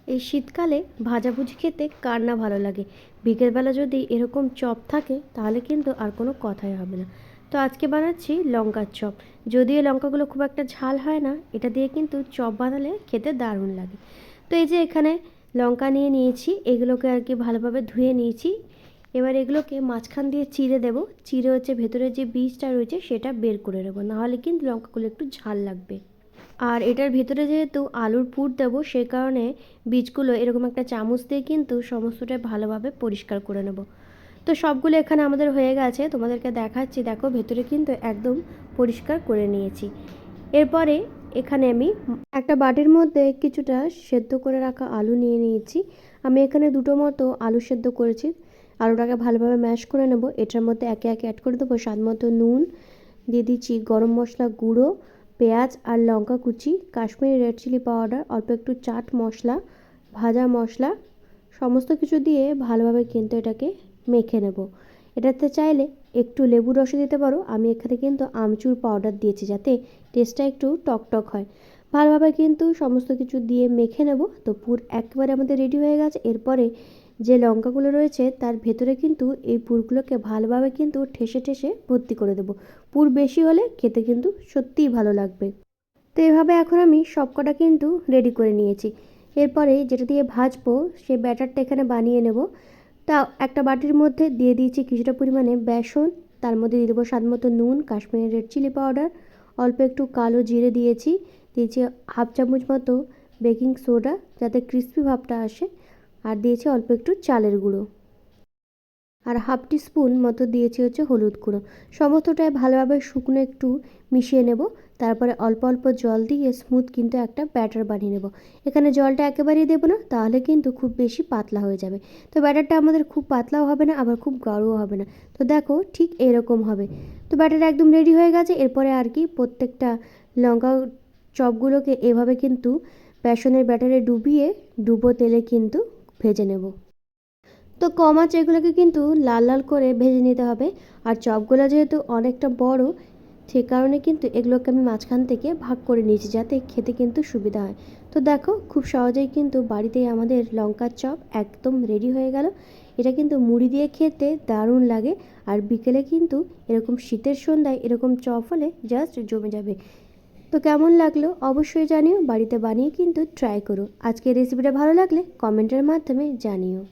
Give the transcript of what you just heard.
এই শীতকালে ভাজাভুজি খেতে কার না ভালো লাগে। বিকেলবেলা যদি এরকম চপ থাকে তাহলে কিন্তু আর কোনো কথাই হবে না। তো আজকে বানাচ্ছি লঙ্কার চপ। যদিও লঙ্কাগুলো খুব একটা ঝাল হয় না, এটা দিয়ে কিন্তু চপ বানালে খেতে দারুণ লাগে। তো এই যে এখানে লঙ্কা নিয়ে নিয়েছি, এগুলোকে আর কি ভালোভাবে ধুয়ে নিয়েছি। এবার এগুলোকে মাঝখান দিয়ে চিড়ে দেব। চিড়ে হচ্ছে ভেতরে যে বীজটা রয়েছে সেটা বের করে নেবো, নাহলে কিন্তু লঙ্কাগুলো একটু ঝাল লাগবে। আর এটার ভিতরে যেহেতু আলুর পুর দেবো, সেই কারণে বীজগুলো এরকম একটা চামচ দিয়ে কিন্তু সমস্তটাই ভালোভাবে পরিষ্কার করে নেব। তো সবগুলো এখানে আমাদের হয়ে গেছে, তোমাদেরকে দেখাচ্ছি। দেখো ভেতরে কিন্তু একদম পরিষ্কার করে নিয়েছি। এরপরে এখানে আমি একটা বাটির মধ্যে কিছুটা সেদ্ধ করে রাখা আলু নিয়ে নিয়েছি। আমি এখানে দুটো মতো আলু সেদ্ধ করেছি। আলুটাকে ভালোভাবে ম্যাশ করে নেব। এটার মধ্যে একে একে অ্যাড করে দেবো স্বাদ মতো নুন, দিয়ে দিচ্ছি গরম মশলা গুঁড়ো, পেঁয়াজ আর লঙ্কা কুচি, কাশ্মীরি রেড চিলি পাউডার, অল্প একটু চাট মশলা, ভাজা মশলা, সমস্ত কিছু দিয়ে ভালোভাবে কিন্তু এটাকে মেখে নেব। এটাতে চাইলে একটু লেবুর রসও দিতে পারো। আমি এখানে কিন্তু আমচুর পাউডার দিয়েছি যাতে টেস্টটা একটু টকটক হয়। ভালোভাবে কিন্তু সমস্ত কিছু দিয়ে মেখে নেব। তো পুর একেবারে আমাদের রেডি হয়ে গেছে। এরপরে যে লঙ্কাগুলো রয়েছে তার ভেতরে কিন্তু এই পুরগুলোকে ভালোভাবে কিন্তু ঠেসে ঠেসে ভর্তি করে দেবো। পুর বেশি হলে খেতে কিন্তু সত্যিই ভালো লাগবে। তো এভাবে এখন আমি সবকটা কিন্তু রেডি করে নিয়েছি। এরপরে যেটা দিয়ে ভাজবো সেই ব্যাটারটা এখানে বানিয়ে নেব। তা একটা বাটির মধ্যে দিয়ে দিয়েছি কিছুটা পরিমাণে বেসন, তার মধ্যে দিয়ে দেবো স্বাদ মতো নুন, কাশ্মীরি রেড চিলি পাউডার, অল্প একটু কালো জিরে দিয়েছি, দিয়েছি হাফ চামচ মতো বেকিং সোডা যাতে ক্রিস্পি ভাবটা আসে, আর দিয়েছি অল্প একটু চালের গুঁড়ো, আর হাফ টিস্পুন মতো দিয়েছি হচ্ছে হলুদ গুঁড়ো। সমস্তটাই ভালোভাবে শুকনো একটু মিশিয়ে নেব। তারপরে অল্প অল্প জল দিয়ে স্মুথ কিন্তু একটা ব্যাটার বানিয়ে নেব। এখানে জলটা একেবারেই দেবো না, তাহলে কিন্তু খুব বেশি পাতলা হয়ে যাবে। তো ব্যাটারটা আমাদের খুব পাতলাও হবে না, আবার খুব গাঢ়ও হবে না। তো দেখো ঠিক এরকম হবে। তো ব্যাটার একদম রেডি হয়ে গেছে। এরপরে আর কি প্রত্যেকটা লঙ্কা চপগুলোকে এভাবে কিন্তু বেসনের ব্যাটারে ডুবো তেলে কিন্তু ভেজে নেব। তো কম আঁচে এগুলোকে কিন্তু লাল লাল করে ভেজে নিতে হবে। আর চপগুলো যেহেতু অনেকটা বড়, সে কারণে কিন্তু এগুলোকে আমি মাঝখান থেকে ভাগ করে নিয়েছি যাতে খেতে কিন্তু সুবিধা হয়। তো দেখো খুব সহজেই কিন্তু বাড়িতেই আমাদের লঙ্কার চপ একদম রেডি হয়ে গেল। এটা কিন্তু মুড়ি দিয়ে খেতে দারুণ লাগে। আর বিকেলে কিন্তু এরকম শীতের সন্ধ্যায় এরকম চপ হলে জাস্ট জমে যাবে। তো কেমন লাগলো অবশ্যই জানিও, বাড়িতে বানিয়ে কিন্তু ট্রাই করো। আজকের রেসিপিটা ভালো লাগলে কমেন্টের মাধ্যমে জানিও।